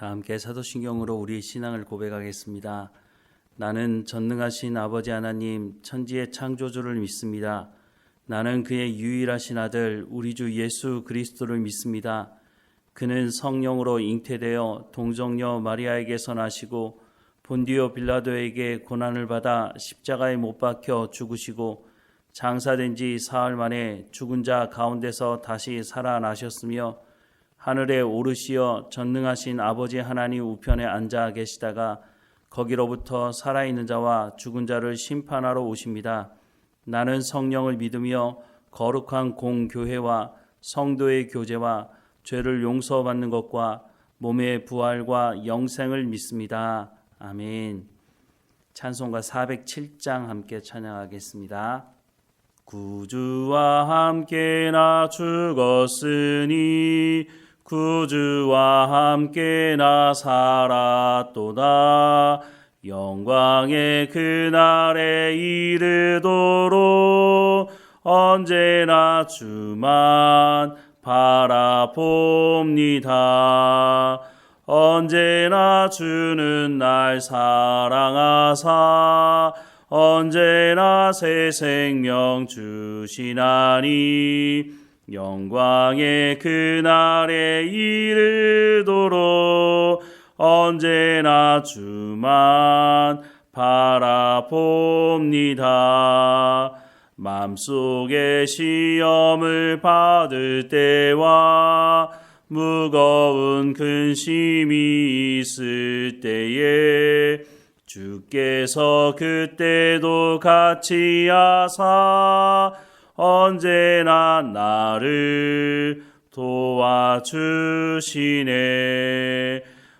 다 함께 사도신경으로 우리의 신앙을 고백하겠습니다. 나는 전능하신 아버지 하나님 천지의 창조주를 믿습니다. 나는 그의 유일하신 아들 우리 주 예수 그리스도를 믿습니다. 그는 성령으로 잉태되어 동정녀 마리아에게서 나시고 본디오 빌라도에게 고난을 받아 십자가에 못 박혀 죽으시고 장사된 지 사흘 만에 죽은 자 가운데서 다시 살아나셨으며 하늘에 오르시어 전능하신 아버지 하나님 우편에 앉아 계시다가 거기로부터 살아있는 자와 죽은 자를 심판하러 오십니다. 나는 성령을 믿으며 거룩한 공교회와 성도의 교제와 죄를 용서받는 것과 몸의 부활과 영생을 믿습니다. 아멘. 찬송가 407장 함께 찬양하겠습니다. 구주와 함께 나 죽었으니 구주와 함께 나 살았도다. 영광의 그날에 이르도록 언제나 주만 바라봅니다. 언제나 주는 날 사랑하사 언제나 새 생명 주시나니 영광의 그날에 이르도록 언제나 주만 바라봅니다. 맘속에 시험을 받을 때와 무거운 근심이 있을 때에 주께서 그때도 같이 하사 언제나 나를 도와주시네.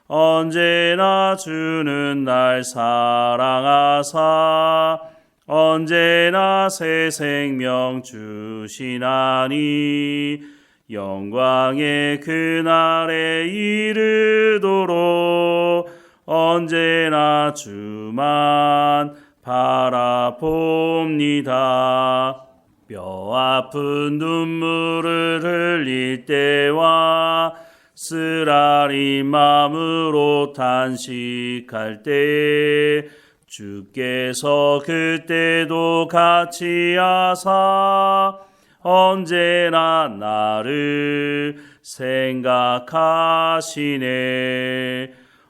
언제나 주는 날 사랑하사 언제나 새 생명 주시나니 영광의 그날에 이르도록 언제나 주만 바라봅니다. 뼈 아픈 눈물을 흘릴 때와 쓰라린 마음으로 탄식할 때 주께서 그때도 같이 하사 언제나 나를 생각하시네.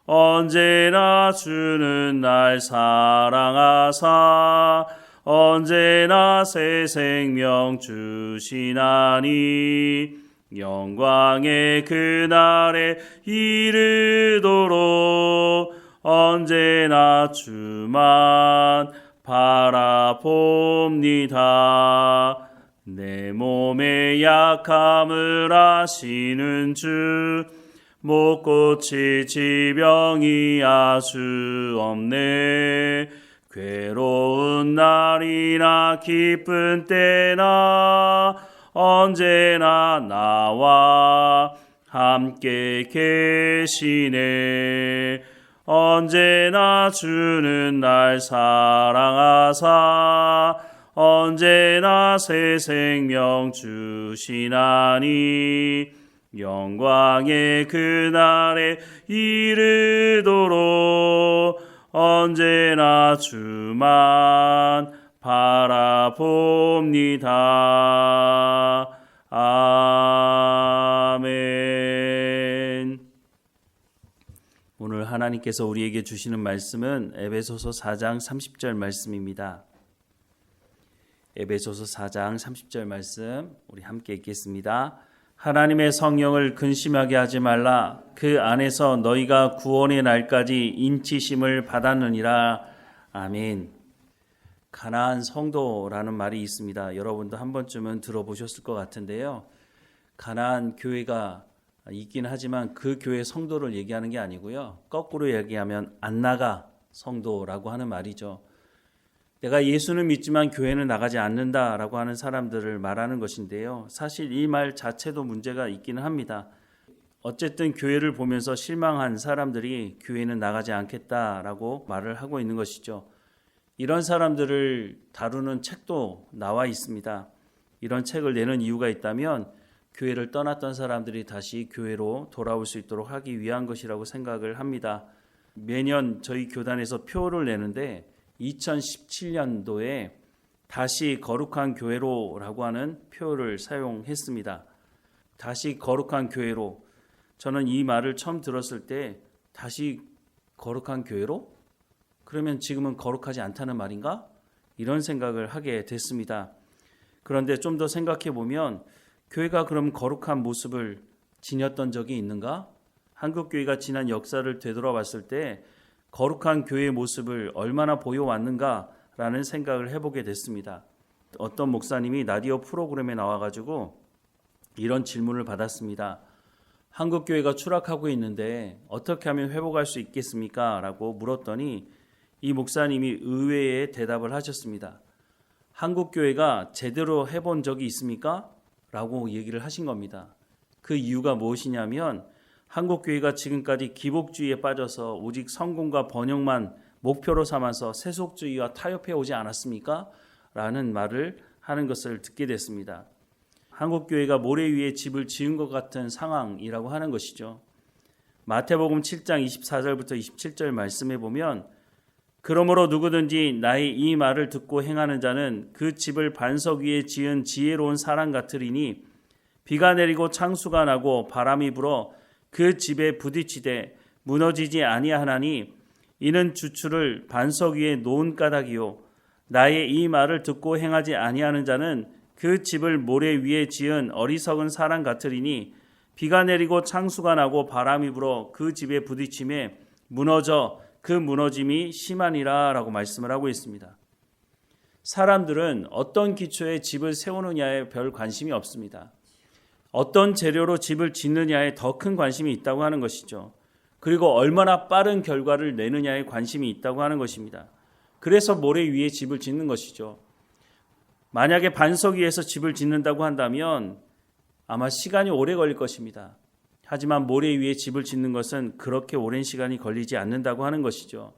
언제나 주는 날 사랑하사 언제나 새 생명 주시나니 영광의 그날에 이르도록 언제나 주만 바라봅니다. 내 몸의 약함을 아시는 주 못 고칠 지병이 아주 없네. 괴로운 날이나 기쁜 때나 언제나 나와 함께 계시네. 언제나 주는 날 사랑하사 언제나 새 생명 주시나니 영광의 그날에 이르도록 언제나 주만 바라봅니다. 아멘. 오늘 하나님께서 우리에게 주시는 말씀은 에베소서 4장 30절 말씀입니다. 에베소서 4장 30절 말씀 우리 함께 읽겠습니다. 하나님의 성령을 근심하게 하지 말라. 그 안에서 너희가 구원의 날까지 인치심을 받았느니라. 아멘. 가나안 성도라는 말이 있습니다. 여러분도 한 번쯤은 들어보셨을 것 같은데요. 가나안 교회가 있긴 하지만 그 교회 성도를 얘기하는 게 아니고요. 거꾸로 얘기하면 안나가 성도라고 하는 말이죠. 내가 예수는 믿지만 교회는 나가지 않는다라고 하는 사람들을 말하는 것인데요. 사실 이 말 자체도 문제가 있기는 합니다. 어쨌든 교회를 보면서 실망한 사람들이 교회는 나가지 않겠다라고 말을 하고 있는 것이죠. 이런 사람들을 다루는 책도 나와 있습니다. 이런 책을 내는 이유가 있다면 교회를 떠났던 사람들이 다시 교회로 돌아올 수 있도록 하기 위한 것이라고 생각을 합니다. 매년 저희 교단에서 표를 내는데 2017년도에 다시 거룩한 교회로라고 하는 표를 사용했습니다. 다시 거룩한 교회로. 저는 이 말을 처음 들었을 때 다시 거룩한 교회로? 그러면 지금은 거룩하지 않다는 말인가? 이런 생각을 하게 됐습니다. 그런데 좀 더 생각해 보면 교회가 그럼 거룩한 모습을 지녔던 적이 있는가? 한국교회가 지난 역사를 되돌아봤을 때 거룩한 교회의 모습을 얼마나 보여왔는가라는 생각을 해보게 됐습니다. 어떤 목사님이 라디오 프로그램에 나와가지고 이런 질문을 받았습니다. 한국교회가 추락하고 있는데 어떻게 하면 회복할 수 있겠습니까? 라고 물었더니 이 목사님이 의외의 대답을 하셨습니다. 한국교회가 제대로 해본 적이 있습니까? 라고 얘기를 하신 겁니다. 그 이유가 무엇이냐면 한국교회가 지금까지 기복주의에 빠져서 오직 성공과 번영만 목표로 삼아서 세속주의와 타협해 오지 않았습니까? 라는 말을 하는 것을 듣게 됐습니다. 한국교회가 모래 위에 집을 지은 것 같은 상황이라고 하는 것이죠. 마태복음 7장 24절부터 27절 말씀에 보면 그러므로 누구든지 나의 이 말을 듣고 행하는 자는 그 집을 반석 위에 지은 지혜로운 사람 같으리니 비가 내리고 창수가 나고 바람이 불어 그 집에 부딪히되 무너지지 아니하나니 이는 주추를 반석 위에 놓은 까닭이요 나의 이 말을 듣고 행하지 아니하는 자는 그 집을 모래 위에 지은 어리석은 사람 같으리니 비가 내리고 창수가 나고 바람이 불어 그 집에 부딪힘에 무너져 그 무너짐이 심하니라 라고 말씀을 하고 있습니다. 사람들은 어떤 기초에 집을 세우느냐에 별 관심이 없습니다. 어떤 재료로 집을 짓느냐에 더 큰 관심이 있다고 하는 것이죠. 그리고 얼마나 빠른 결과를 내느냐에 관심이 있다고 하는 것입니다. 그래서 모래 위에 집을 짓는 것이죠. 만약에 반석 위에서 집을 짓는다고 한다면 아마 시간이 오래 걸릴 것입니다. 하지만 모래 위에 집을 짓는 것은 그렇게 오랜 시간이 걸리지 않는다고 하는 것이죠.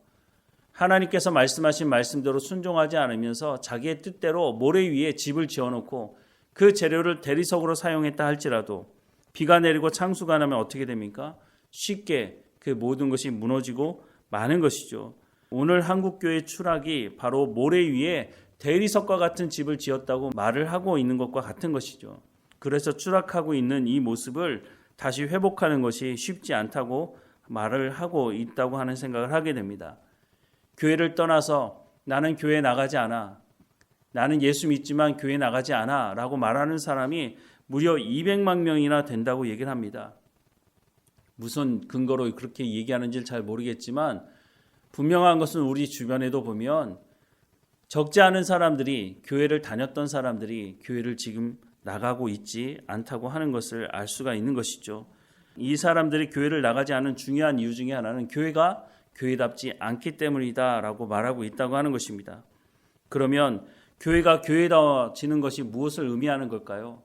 하나님께서 말씀하신 말씀대로 순종하지 않으면서 자기의 뜻대로 모래 위에 집을 지어놓고 그 재료를 대리석으로 사용했다 할지라도 비가 내리고 창수가 나면 어떻게 됩니까? 쉽게 그 모든 것이 무너지고 마는 것이죠. 오늘 한국교회의 추락이 바로 모래 위에 대리석과 같은 집을 지었다고 말을 하고 있는 것과 같은 것이죠. 그래서 추락하고 있는 이 모습을 다시 회복하는 것이 쉽지 않다고 말을 하고 있다고 하는 생각을 하게 됩니다. 교회를 떠나서 나는 교회에 나가지 않아. 나는 예수 믿지만 교회에 나가지 않아 라고 말하는 사람이 무려 200만 명이나 된다고 얘기를 합니다. 무슨 근거로 그렇게 얘기하는지를 잘 모르겠지만 분명한 것은 우리 주변에도 보면 적지 않은 사람들이 교회를 다녔던 사람들이 교회를 지금 나가고 있지 않다고 하는 것을 알 수가 있는 것이죠. 이 사람들이 교회를 나가지 않은 중요한 이유 중에 하나는 교회가 교회답지 않기 때문이다라고 말하고 있다고 하는 것입니다. 그러면 교회가 교회다워지는 것이 무엇을 의미하는 걸까요?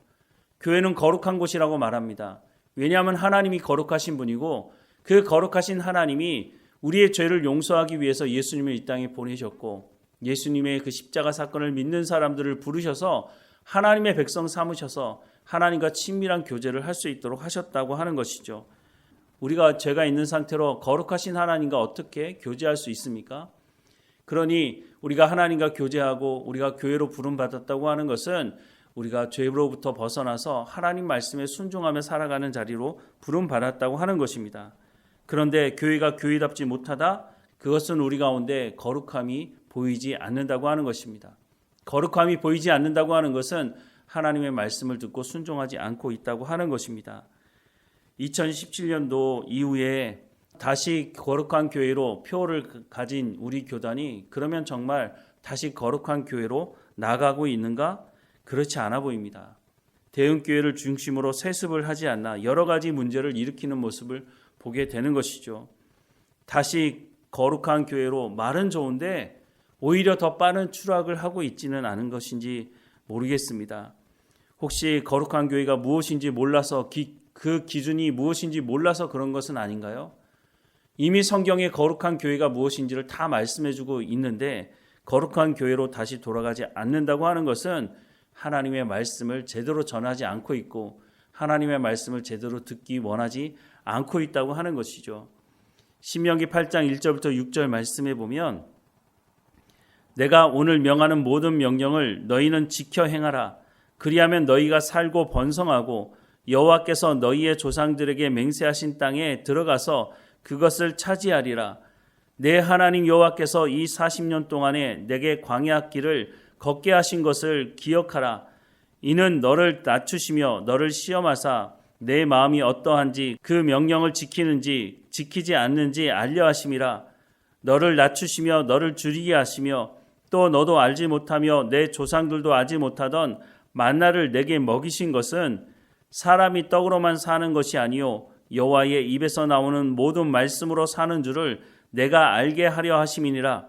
교회는 거룩한 곳이라고 말합니다. 왜냐하면 하나님이 거룩하신 분이고 그 거룩하신 하나님이 우리의 죄를 용서하기 위해서 예수님을 이 땅에 보내셨고 예수님의 그 십자가 사건을 믿는 사람들을 부르셔서 하나님의 백성 삼으셔서 하나님과 친밀한 교제를 할 수 있도록 하셨다고 하는 것이죠. 우리가 죄가 있는 상태로 거룩하신 하나님과 어떻게 교제할 수 있습니까? 그러니 우리가 하나님과 교제하고 우리가 교회로 부름받았다고 하는 것은 우리가 죄로부터 벗어나서 하나님 말씀에 순종하며 살아가는 자리로 부름받았다고 하는 것입니다. 그런데 교회가 교회답지 못하다? 그것은 우리 가운데 거룩함이 보이지 않는다고 하는 것입니다. 거룩함이 보이지 않는다고 하는 것은 하나님의 말씀을 듣고 순종하지 않고 있다고 하는 것입니다. 2017년도 이후에 다시 거룩한 교회로 표를 가진 우리 교단이 그러면 정말 다시 거룩한 교회로 나가고 있는가? 그렇지 않아 보입니다. 대응교회를 중심으로 세습을 하지 않나 여러 가지 문제를 일으키는 모습을 보게 되는 것이죠. 다시 거룩한 교회로 말은 좋은데 오히려 더 빠른 추락을 하고 있지는 않은 것인지 모르겠습니다. 혹시 거룩한 교회가 무엇인지 몰라서 그 기준이 무엇인지 몰라서 그런 것은 아닌가요? 이미 성경에 거룩한 교회가 무엇인지를 다 말씀해주고 있는데 거룩한 교회로 다시 돌아가지 않는다고 하는 것은 하나님의 말씀을 제대로 전하지 않고 있고 하나님의 말씀을 제대로 듣기 원하지 않고 있다고 하는 것이죠. 신명기 8장 1절부터 6절 말씀에 보면 내가 오늘 명하는 모든 명령을 너희는 지켜 행하라. 그리하면 너희가 살고 번성하고 여호와께서 너희의 조상들에게 맹세하신 땅에 들어가서 그것을 차지하리라. 내 하나님 여호와께서 이 40년 동안에 내게 광야 길을 걷게 하신 것을 기억하라. 이는 너를 낮추시며 너를 시험하사 내 마음이 어떠한지 그 명령을 지키는지 지키지 않는지 알려 하심이라. 너를 낮추시며 너를 줄이게 하시며 또 너도 알지 못하며 내 조상들도 알지 못하던 만나를 내게 먹이신 것은 사람이 떡으로만 사는 것이 아니요 여호와의 입에서 나오는 모든 말씀으로 사는 줄을 내가 알게 하려 하심이니라.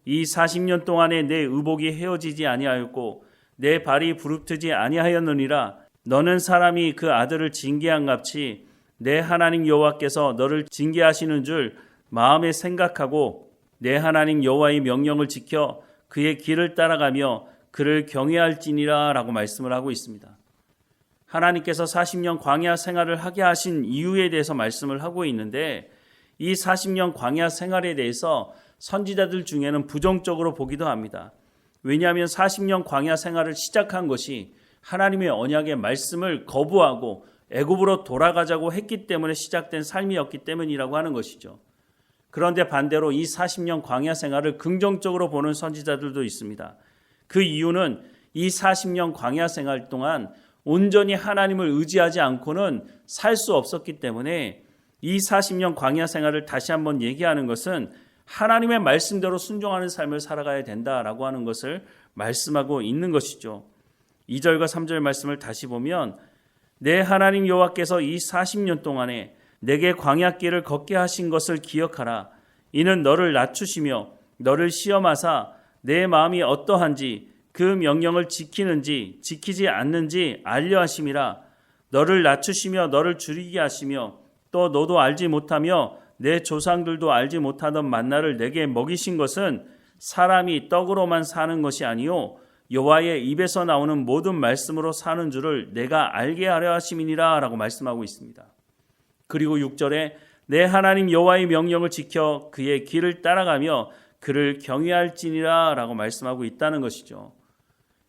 이 40년 동안에 내 의복이 헤어지지 아니하였고 내 발이 부릅뜨지 아니하였느니라. 너는 사람이 그 아들을 징계한 같이 내 하나님 여호와께서 너를 징계하시는 줄 마음에 생각하고 내 하나님 여호와의 명령을 지켜 그의 길을 따라가며 그를 경외할지니라 라고 말씀을 하고 있습니다. 하나님께서 40년 광야 생활을 하게 하신 이유에 대해서 말씀을 하고 있는데 이 40년 광야 생활에 대해서 선지자들 중에는 부정적으로 보기도 합니다. 왜냐하면 40년 광야 생활을 시작한 것이 하나님의 언약의 말씀을 거부하고 애굽으로 돌아가자고 했기 때문에 시작된 삶이었기 때문이라고 하는 것이죠. 그런데 반대로 이 40년 광야 생활을 긍정적으로 보는 선지자들도 있습니다. 그 이유는 이 40년 광야 생활 동안 온전히 하나님을 의지하지 않고는 살 수 없었기 때문에 이 40년 광야 생활을 다시 한번 얘기하는 것은 하나님의 말씀대로 순종하는 삶을 살아가야 된다라고 하는 것을 말씀하고 있는 것이죠. 2절과 3절 말씀을 다시 보면 내 하나님 여호와께서 이 40년 동안에 내게 광야길을 걷게 하신 것을 기억하라. 이는 너를 낮추시며 너를 시험하사 내 마음이 어떠한지 그 명령을 지키는지 지키지 않는지 알려 하심이라. 너를 낮추시며 너를 줄이게 하시며 또 너도 알지 못하며 내 조상들도 알지 못하던 만나를 내게 먹이신 것은 사람이 떡으로만 사는 것이 아니요 여호와의 입에서 나오는 모든 말씀으로 사는 줄을 내가 알게 하려 하심이니라 라고 말씀하고 있습니다. 그리고 6절에 내 하나님 여호와의 명령을 지켜 그의 길을 따라가며 그를 경외할지니라 라고 말씀하고 있다는 것이죠.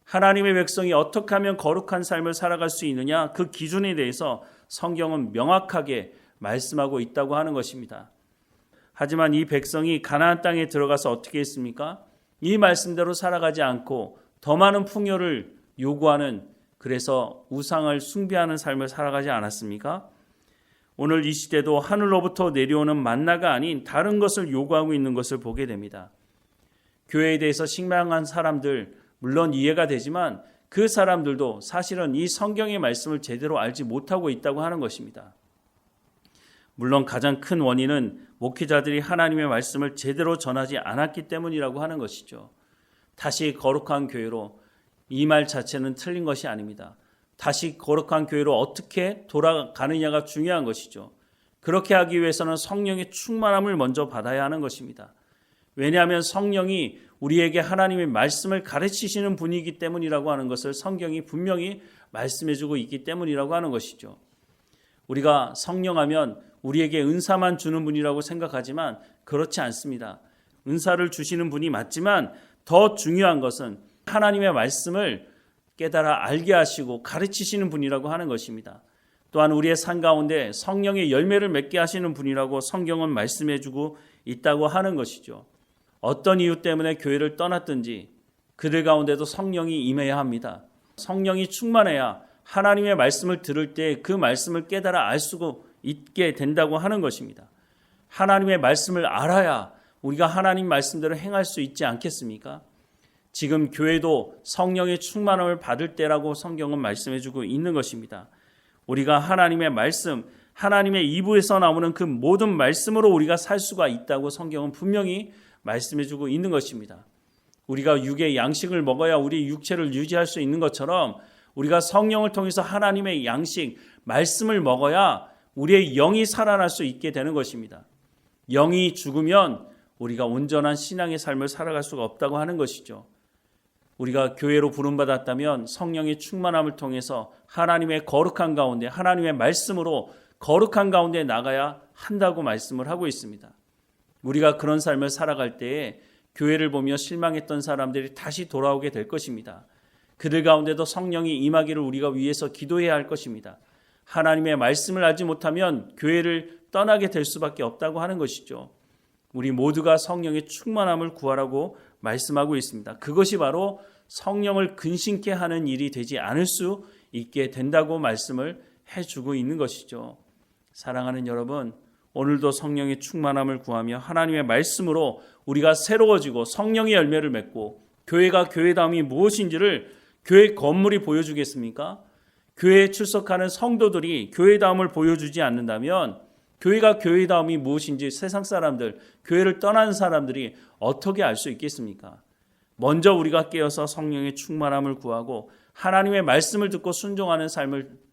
하나님의 백성이 어떻게 하면 거룩한 삶을 살아갈 수 있느냐, 그 기준에 대해서 성경은 명확하게 말씀하고 있다고 하는 것입니다. 하지만 이 백성이 가나안 땅에 들어가서 어떻게 했습니까? 이 말씀대로 살아가지 않고 더 많은 풍요를 요구하는, 그래서 우상을 숭배하는 삶을 살아가지 않았습니까? 오늘 이 시대도 하늘로부터 내려오는 만나가 아닌 다른 것을 요구하고 있는 것을 보게 됩니다. 교회에 대해서 신앙한 사람들 물론 이해가 되지만 그 사람들도 사실은 이 성경의 말씀을 제대로 알지 못하고 있다고 하는 것입니다. 물론 가장 큰 원인은 목회자들이 하나님의 말씀을 제대로 전하지 않았기 때문이라고 하는 것이죠. 다시 거룩한 교회로, 이 말 자체는 틀린 것이 아닙니다. 다시 거룩한 교회로 어떻게 돌아가느냐가 중요한 것이죠. 그렇게 하기 위해서는 성령의 충만함을 먼저 받아야 하는 것입니다. 왜냐하면 성령이 우리에게 하나님의 말씀을 가르치시는 분이기 때문이라고 하는 것을 성경이 분명히 말씀해주고 있기 때문이라고 하는 것이죠. 우리가 성령하면 우리에게 은사만 주는 분이라고 생각하지만 그렇지 않습니다. 은사를 주시는 분이 맞지만 더 중요한 것은 하나님의 말씀을 깨달아 알게 하시고 가르치시는 분이라고 하는 것입니다. 또한 우리의 삶 가운데 성령의 열매를 맺게 하시는 분이라고 성경은 말씀해주고 있다고 하는 것이죠. 어떤 이유 때문에 교회를 떠났든지 그들 가운데도 성령이 임해야 합니다. 성령이 충만해야 하나님의 말씀을 들을 때 그 말씀을 깨달아 알 수 있게 된다고 하는 것입니다. 하나님의 말씀을 알아야 우리가 하나님 말씀대로 행할 수 있지 않겠습니까? 지금 교회도 성령의 충만함을 받을 때라고 성경은 말씀해주고 있는 것입니다. 우리가 하나님의 말씀, 하나님의 입에서 나오는 그 모든 말씀으로 우리가 살 수가 있다고 성경은 분명히 말씀해주고 있는 것입니다. 우리가 육의 양식을 먹어야 우리 육체를 유지할 수 있는 것처럼 우리가 성령을 통해서 하나님의 양식, 말씀을 먹어야 우리의 영이 살아날 수 있게 되는 것입니다. 영이 죽으면 우리가 온전한 신앙의 삶을 살아갈 수가 없다고 하는 것이죠. 우리가 교회로 부름받았다면 성령의 충만함을 통해서 하나님의 거룩한 가운데, 하나님의 말씀으로 거룩한 가운데 나가야 한다고 말씀을 하고 있습니다. 우리가 그런 삶을 살아갈 때에 교회를 보며 실망했던 사람들이 다시 돌아오게 될 것입니다. 그들 가운데도 성령이 임하기를 우리가 위해서 기도해야 할 것입니다. 하나님의 말씀을 알지 못하면 교회를 떠나게 될 수밖에 없다고 하는 것이죠. 우리 모두가 성령의 충만함을 구하라고 말씀하고 있습니다. 그것이 바로 성령을 근심케 하는 일이 되지 않을 수 있게 된다고 말씀을 해주고 있는 것이죠. 사랑하는 여러분, 오늘도 성령의 충만함을 구하며 하나님의 말씀으로 우리가 새로워지고 성령의 열매를 맺고 교회가 교회다움이 무엇인지를 교회 건물이 보여주겠습니까? 교회에 출석하는 성도들이 교회다움을 보여주지 않는다면 교회가 교회다움이 무엇인지 세상 사람들, 교회를 떠나는 사람들이 어떻게 알 수 있겠습니까? 먼저 우리가 깨어서 성령의 충만함을 구하고 하나님의 말씀을 듣고 순종하는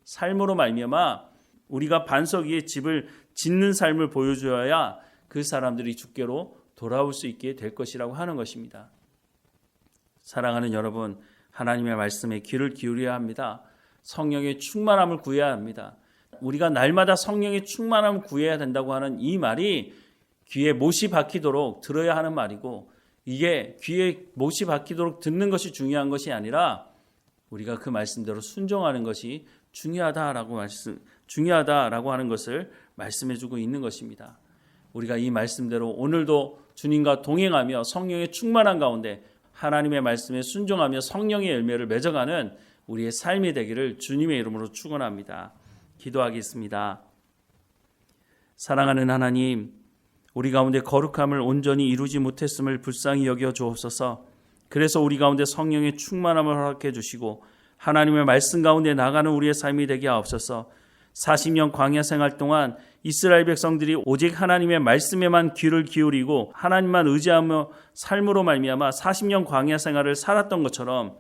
삶으로 말미암아 우리가 반석 위에 집을 짓는 삶을 보여줘야 그 사람들이 주께로 돌아올 수 있게 될 것이라고 하는 것입니다. 사랑하는 여러분, 하나님의 말씀에 귀를 기울여야 합니다. 성령의 충만함을 구해야 합니다. 우리가 날마다 성령의 충만함을 구해야 된다고 하는 이 말이 귀에 못이 박히도록 들어야 하는 말이고, 이게 귀에 못이 박히도록 듣는 것이 중요한 것이 아니라 우리가 그 말씀대로 순종하는 것이 중요하다라고 하는 것을 말씀해주고 있는 것입니다. 우리가 이 말씀대로 오늘도 주님과 동행하며 성령의 충만한 가운데 하나님의 말씀에 순종하며 성령의 열매를 맺어가는 우리의 삶이 되기를 주님의 이름으로 축원합니다. 기도하겠습니다. 사랑하는 하나님, 우리 가운데 거룩함을 온전히 이루지 못했음을 불쌍히 여겨 주옵소서. 그래서 우리 가운데 성령의 충만함을 허락해 주시고 하나님의 말씀 가운데 나가는 우리의 삶이 되게 하옵소서. 40년 광야 생활 동안 이스라엘 백성들이 오직 하나님의 말씀에만 귀를 기울이고 하나님만 의지하며 삶으로 말미암아 40년 광야 생활을 살았던 것처럼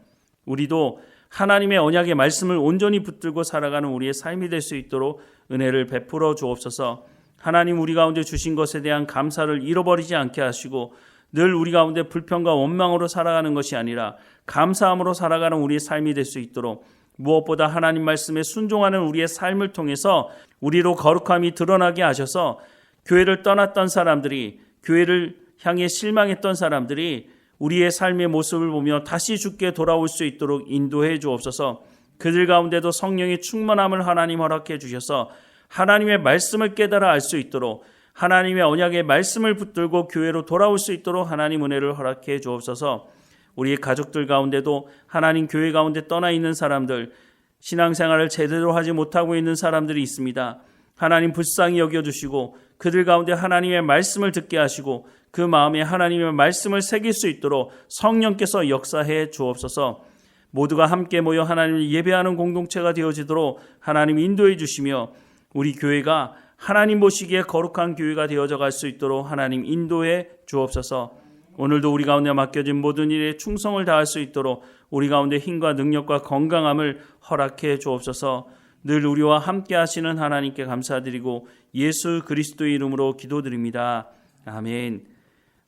우리도 하나님의 언약의 말씀을 온전히 붙들고 살아가는 우리의 삶이 될 수 있도록 은혜를 베풀어 주옵소서. 하나님, 우리 가운데 주신 것에 대한 감사를 잃어버리지 않게 하시고 늘 우리 가운데 불평과 원망으로 살아가는 것이 아니라 감사함으로 살아가는 우리의 삶이 될 수 있도록, 무엇보다 하나님 말씀에 순종하는 우리의 삶을 통해서 우리로 거룩함이 드러나게 하셔서 교회를 떠났던 사람들이, 교회를 향해 실망했던 사람들이 우리의 삶의 모습을 보며 다시 주께 돌아올 수 있도록 인도해 주옵소서. 그들 가운데도 성령의 충만함을 하나님 허락해 주셔서 하나님의 말씀을 깨달아 알 수 있도록, 하나님의 언약의 말씀을 붙들고 교회로 돌아올 수 있도록 하나님 은혜를 허락해 주옵소서. 우리의 가족들 가운데도 하나님 교회 가운데 떠나 있는 사람들, 신앙생활을 제대로 하지 못하고 있는 사람들이 있습니다. 하나님 불쌍히 여겨주시고 그들 가운데 하나님의 말씀을 듣게 하시고 그 마음에 하나님의 말씀을 새길 수 있도록 성령께서 역사해 주옵소서. 모두가 함께 모여 하나님을 예배하는 공동체가 되어지도록 하나님 인도해 주시며 우리 교회가 하나님 보시기에 거룩한 교회가 되어져 갈 수 있도록 하나님 인도해 주옵소서. 오늘도 우리 가운데 맡겨진 모든 일에 충성을 다할 수 있도록 우리 가운데 힘과 능력과 건강함을 허락해 주옵소서. 늘 우리와 함께 하시는 하나님께 감사드리고 예수 그리스도의 이름으로 기도드립니다. 아멘.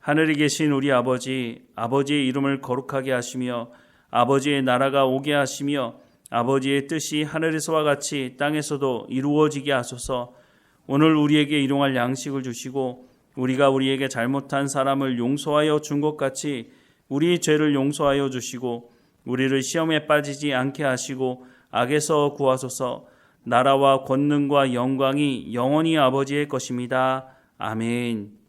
하늘에 계신 우리 아버지, 아버지의 이름을 거룩하게 하시며 아버지의 나라가 오게 하시며 아버지의 뜻이 하늘에서와 같이 땅에서도 이루어지게 하소서. 오늘 우리에게 일용할 양식을 주시고 우리가 우리에게 잘못한 사람을 용서하여 준 것 같이 우리 죄를 용서하여 주시고 우리를 시험에 빠지지 않게 하시고 악에서 구하소서. 나라와 권능과 영광이 영원히 아버지의 것입니다. 아멘.